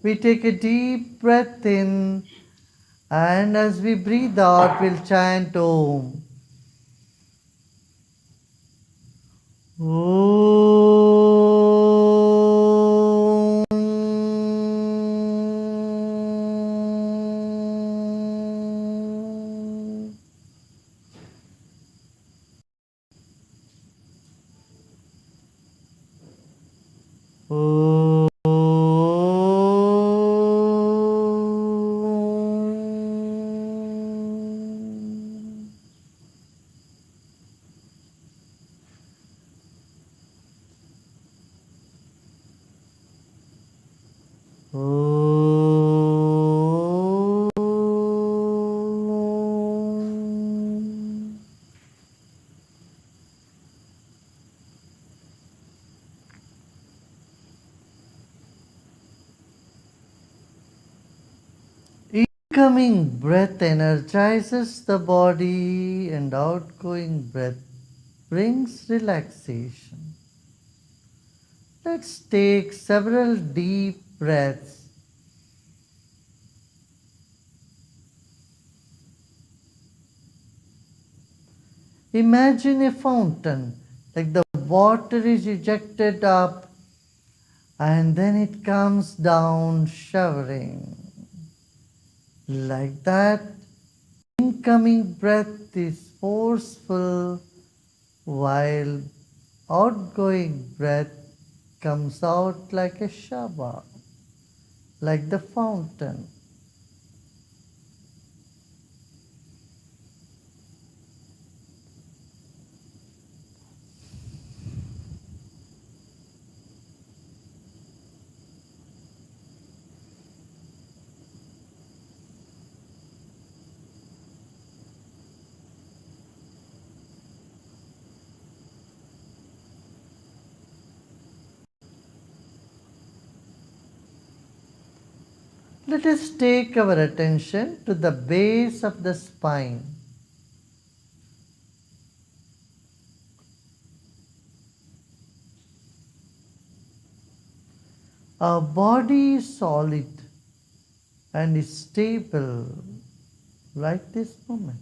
We take a deep breath in, and as we breathe out, we'll chant Om. Om. Om. Incoming breath energizes the body, and outgoing breath brings relaxation. Let's take several deep breaths. Imagine a fountain, like the water is ejected up and then it comes down showering. Like that, incoming breath is forceful while outgoing breath comes out like a shower, like the fountain. Let us take our attention to the base of the spine. Our body is solid and is stable right this moment.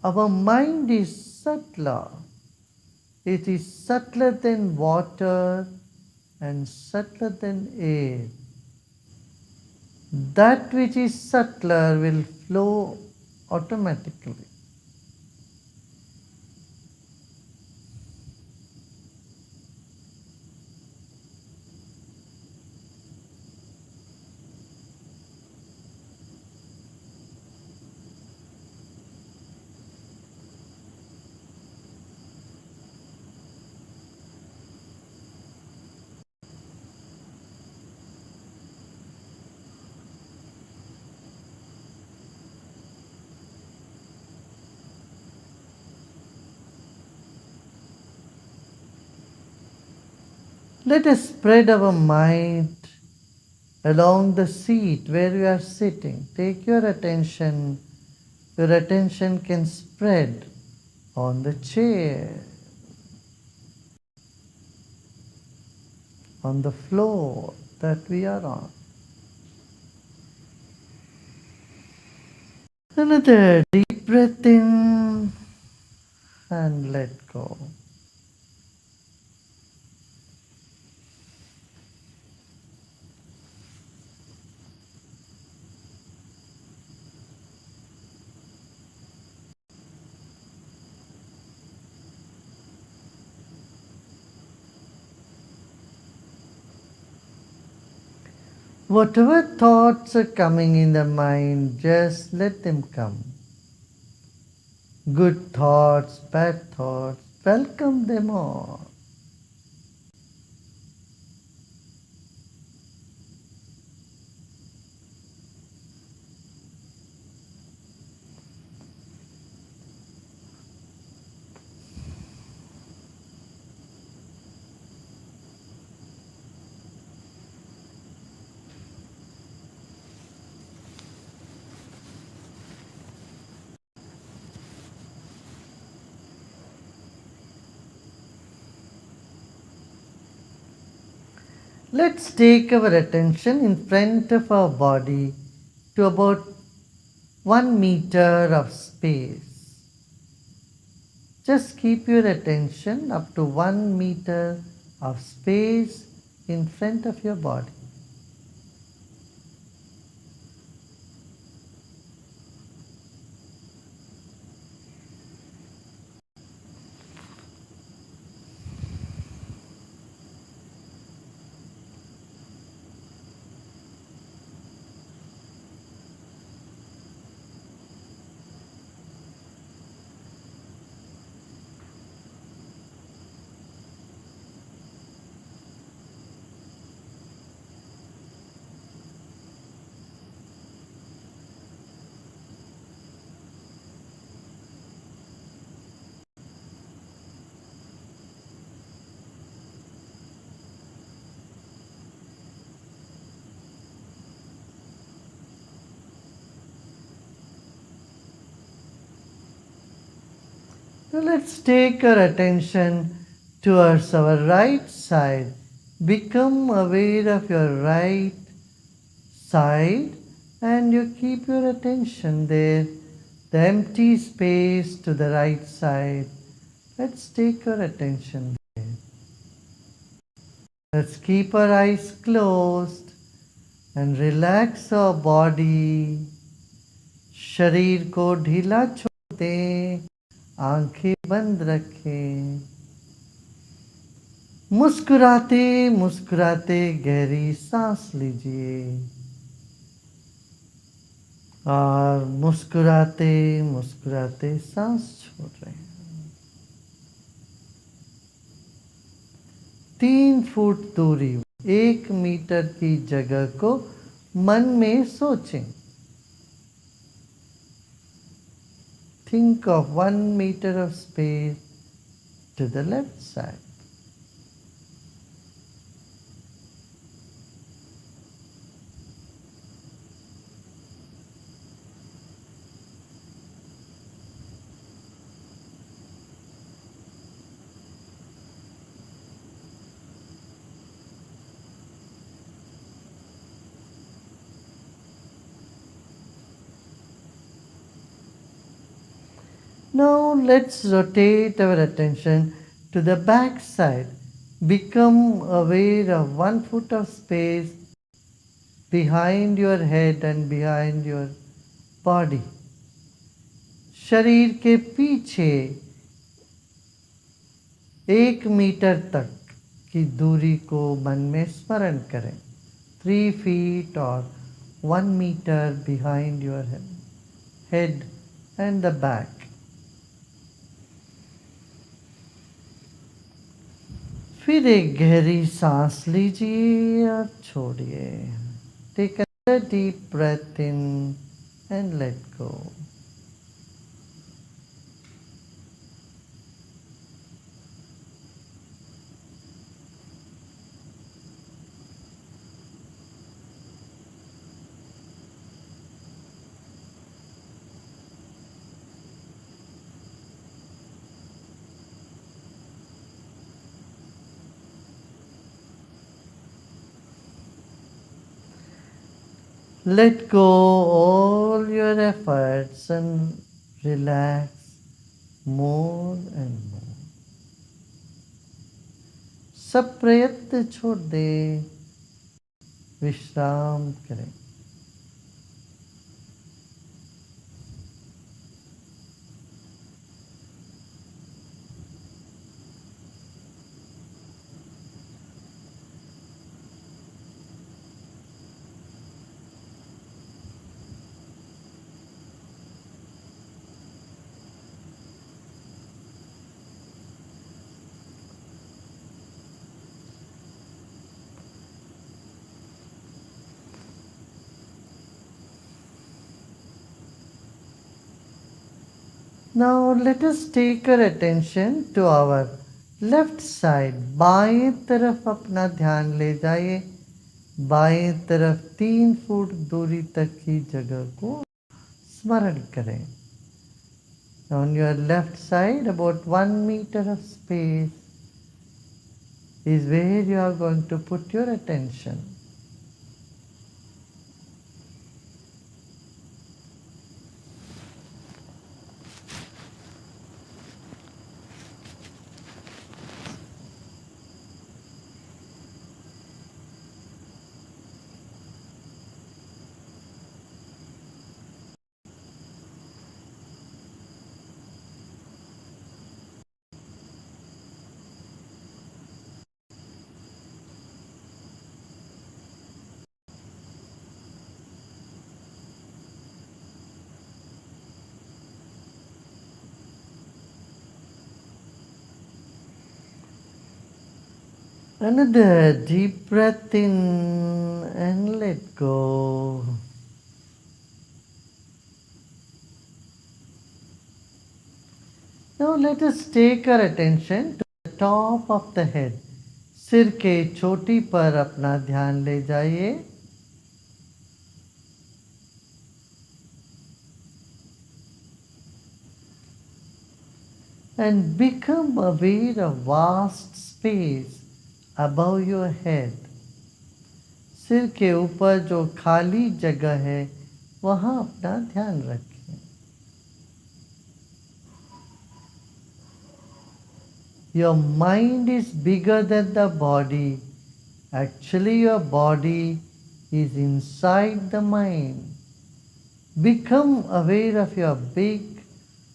Our mind is subtler. It is subtler than water and subtler than air. That which is subtler will flow automatically. Let us spread our mind along the seat where we are sitting. Take your attention. Your attention can spread on the chair, on the floor that we are on. Another deep breath in and let go. Whatever thoughts are coming in the mind, just let them come. Good thoughts, bad thoughts, welcome them all. Let's take our attention in front of our body to about 1 meter of space. Just keep your attention up to 1 meter of space in front of your body. Now let's take our attention towards our right side. Become aware of your right side and you keep your attention there. The empty space to the right side. Let's take our attention there. Let's keep our eyes closed and relax our body. शरीर को ढीला छोड़ दें, आंखें बंद रखें। मुस्कुराते मुस्कुराते गहरी सांस लीजिए और मुस्कुराते मुस्कुराते सांस छोड़ रहे हैं। 3 फुट दूरी, 1 मीटर की जगह को मन में सोचें। Think of 1 meter of space to the left side. Now let's rotate our attention to the back side. Become aware of 1 foot of space behind your head and behind your body. शरीर के पीछे 1 metre तक की दूरी को मन में स्मरण करें. 3 feet or 1 meter behind your head and the back. फिर एक गहरी सांस लीजिए और छोड़िए. Take a deep breath in and let go. Let go all your efforts and relax more and more. सब प्रयत्न छोड़ दे, विश्राम करें. Now let us take our attention to our left side. बाएं तरफ अपना ध्यान ले जाइए. बाएं तरफ 3 फुट दूरी तक की जगह को स्मरण करें. On your left side, about 1 meter of space. is where you are going to put your attention. Another deep breath in and let go. Now let us take our attention to the top of the head. सिर के चोटी पर अपना ध्यान ले जाइए. And become aware of vast space above your head. सिर के ऊपर जो खाली जगह है वहाँ अपना ध्यान रखें. Your mind is bigger than the body. Actually, your body is inside the mind. Become aware of your big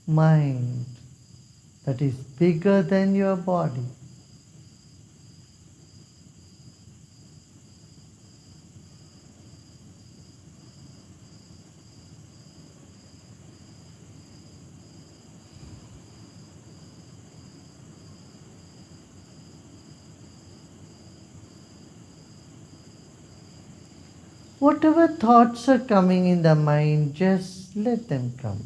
mind that is bigger than your body. Whatever thoughts are coming in the mind, just let them come.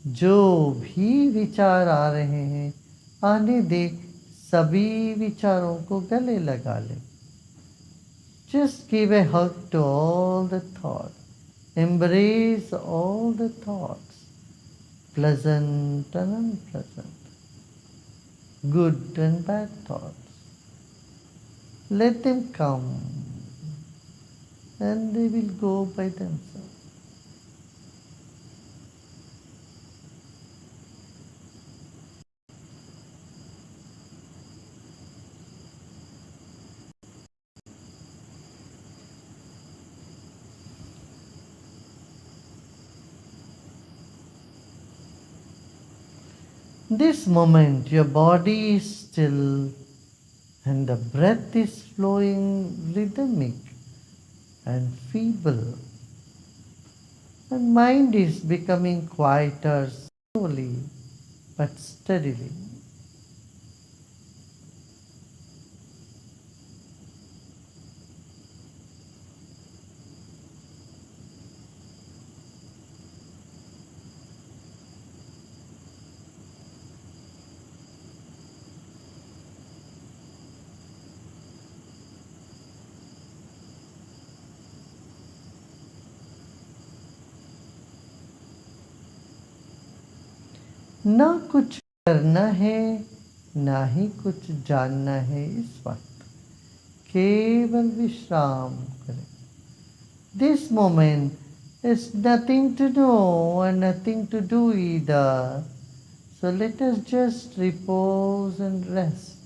जो भी विचार आ रहे हैं आने दे, सभी विचारों को गले लगा ले. Just give a hug to all the thoughts. Embrace all the thoughts, pleasant and unpleasant, good and bad thoughts. Let them come and they will go by themselves. This moment your body is still and the breath is flowing rhythmic and feeble, and mind is becoming quieter slowly but steadily. ना कुछ करना है ना ही कुछ जानना है. इस वक्त केवल विश्राम करें. This moment is nothing to know and nothing to do either. So let us just repose and rest.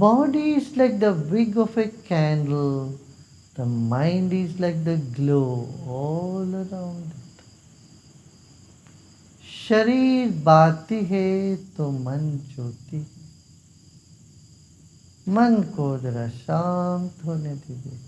Body is like the wick of a candle. The mind is like the glow all around it. शरीर बाती है तो मन ज्योति है. मन को जरा शांत होने दीजिए.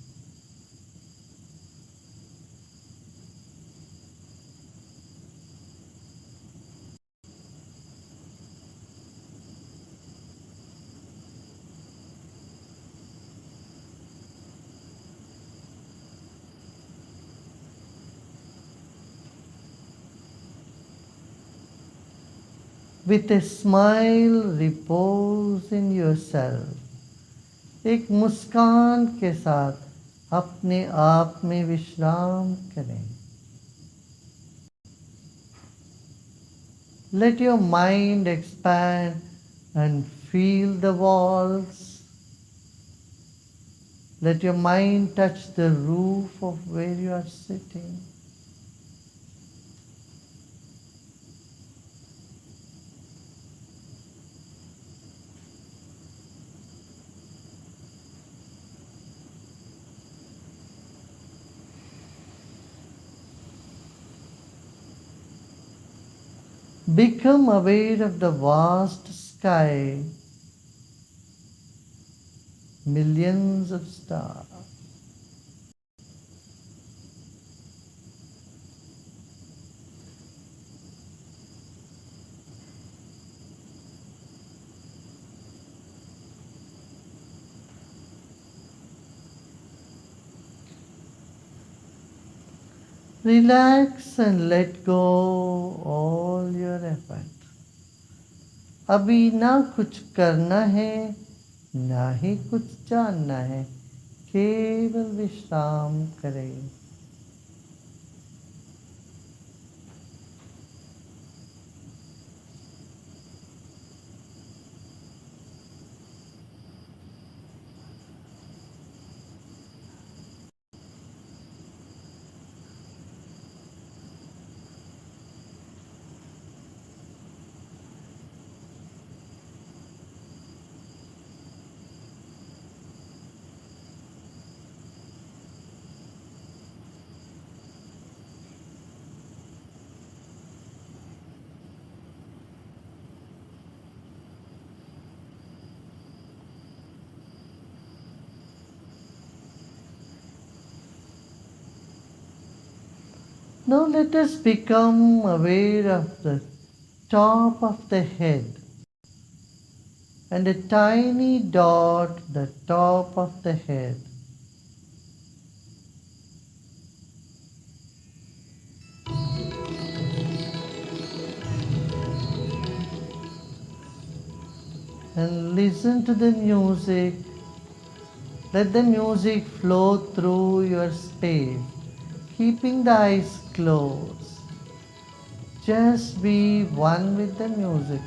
With a smile, repose in yourself. एक मुस्कान के साथ अपने आप में विश्राम करें. Let your mind expand and feel the walls. Let your mind touch the roof of where you are sitting. Become aware of the vast sky, millions of stars. Relax and let go all your effort. अभी ना कुछ करना है, ना ही कुछ जानना है, केवल विश्राम करें. Now let us become aware of the top of the head and a tiny dot the top of the head. And listen to the music. Let the music flow through your space, keeping the eyes closed. Just be one with the music.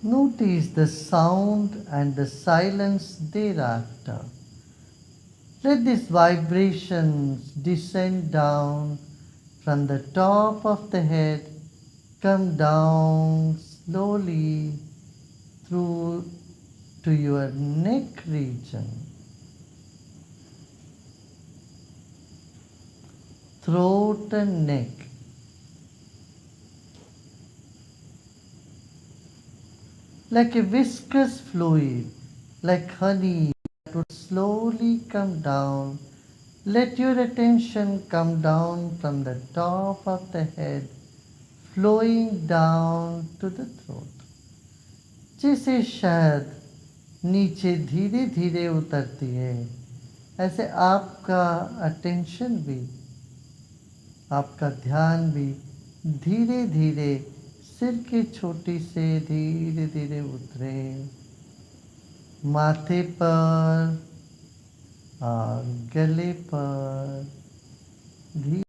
Notice the sound and the silence thereafter. Let these vibrations descend down from the top of the head, come down slowly through to your neck region, throat and neck. Like a viscous fluid, like honey that would slowly come down. Let your attention come down from the top of the head, flowing down to the throat. जैसे शहद नीचे धीरे धीरे उतरती है, ऐसे आपका attention भी, आपका ध्यान भी धीरे धीरे सिर की चोटी से धीरे धीरे उतरे, माथे पर और गले पर धीरे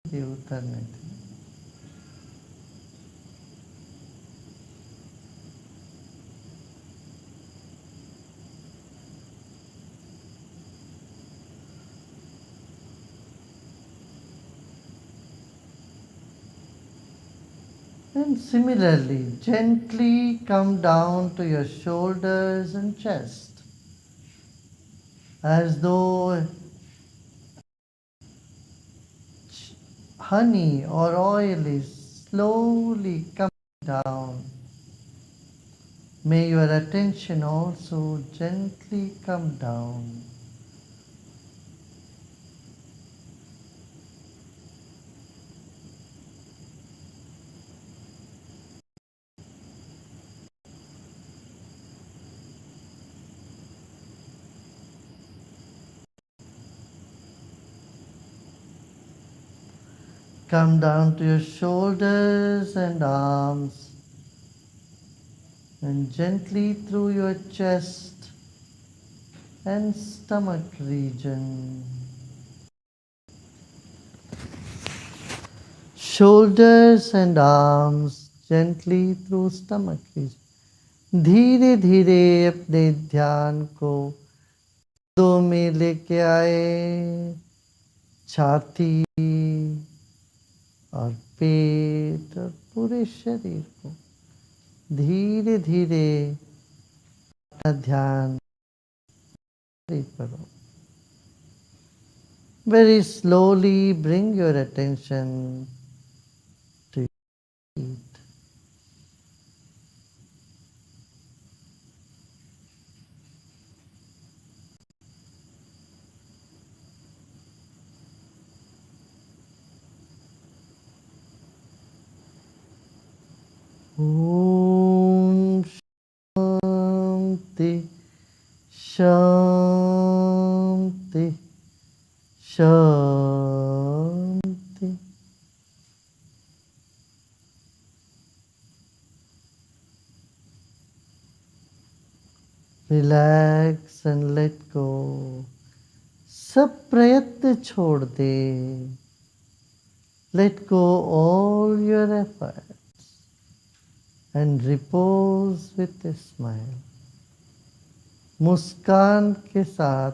धीरे उतरने थे. And similarly, gently come down to your shoulders and chest, as though honey or oil is slowly coming down. May your attention also gently come down. Come down to your shoulders and arms and gently through your chest and stomach region. Shoulders and arms gently through stomach region. धीरे धीरे अपने ध्यान को दो में लेके आए, छाती और पेट और पूरे शरीर को धीरे धीरे अपना ध्यान करो. Very slowly bring your attention to your feet. Om Shanti Shanti Shanti. Relax and let go. सब प्रयत्न छोड़ दे. Let go all your efforts and repose with a smile. मुस्कान के साथ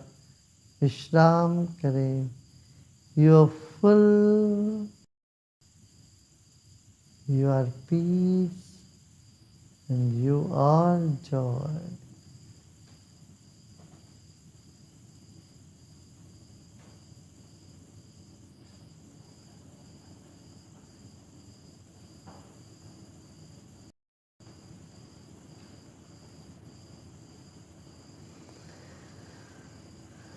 विश्राम करें. You are full, you are peace, and you are joy.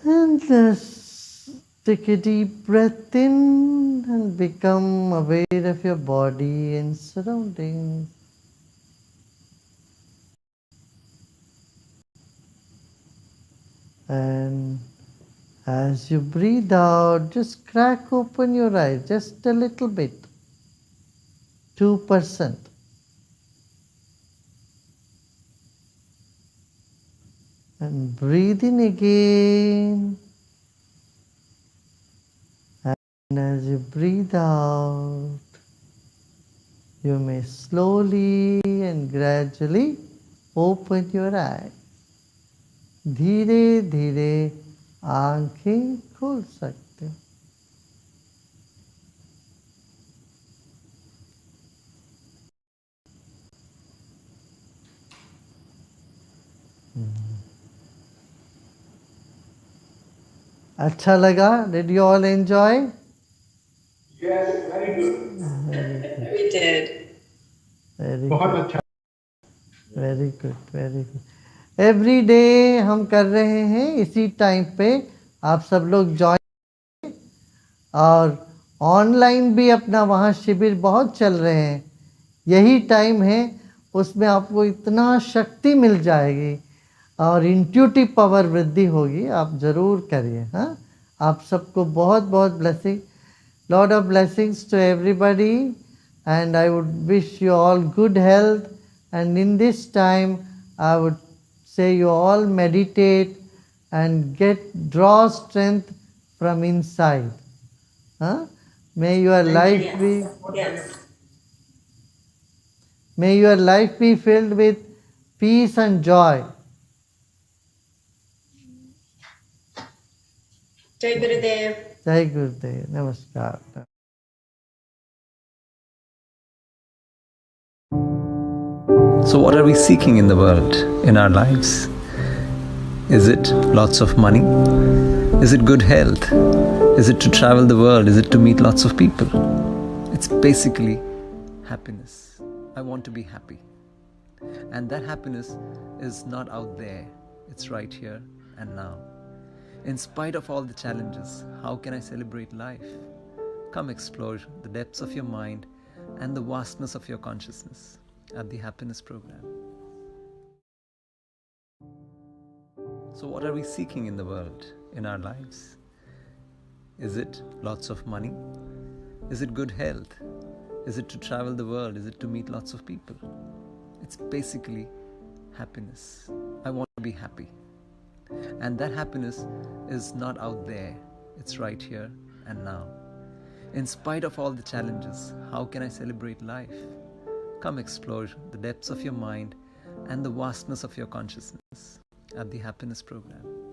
And just take a deep breath in and become aware of your body and surroundings. And as you breathe out, just crack open your eyes just a little bit, 2%. And breathe in again. And as you breathe out, you may slowly and gradually open your eyes. धीरे धीरे आंखें खोल सकते हो. अच्छा लगा? Did you all enjoy? Yes, very good. We did. Very बहुत good. अच्छा. Very good, very good. Every day हम कर रहे हैं इसी टाइम पे. आप सब लोग ज्वाइन, और ऑनलाइन भी अपना वहाँ शिविर बहुत चल रहे हैं. यही टाइम है, उसमें आपको इतना शक्ति मिल जाएगी और इंट्यूटिव पावर वृद्धि होगी. आप ज़रूर करिए. हाँ, आप सबको बहुत बहुत blessing, lot of blessings to everybody, and I would wish you all good health. And in this time, I would say you all meditate and draw strength from inside. Huh? May your life Yes. be Yes. may your life be filled with peace and joy. Jai Gurudev. Jai Gurudev. Namaskar. So what are we seeking in the world, in our lives? Is it lots of money? Is it good health? Is it to travel the world? Is it to meet lots of people? It's basically happiness. I want to be happy. And that happiness is not out there. It's right here and now. In spite of all the challenges, how can I celebrate life? Come explore the depths of your mind and the vastness of your consciousness at the Happiness Program. So what are we seeking in the world, in our lives? Is it lots of money? Is it good health? Is it to travel the world? Is it to meet lots of people? It's basically happiness. I want to be happy. And that happiness is not out there. It's right here and now. In spite of all the challenges, how can I celebrate life? Come explore the depths of your mind and the vastness of your consciousness at the Happiness Program.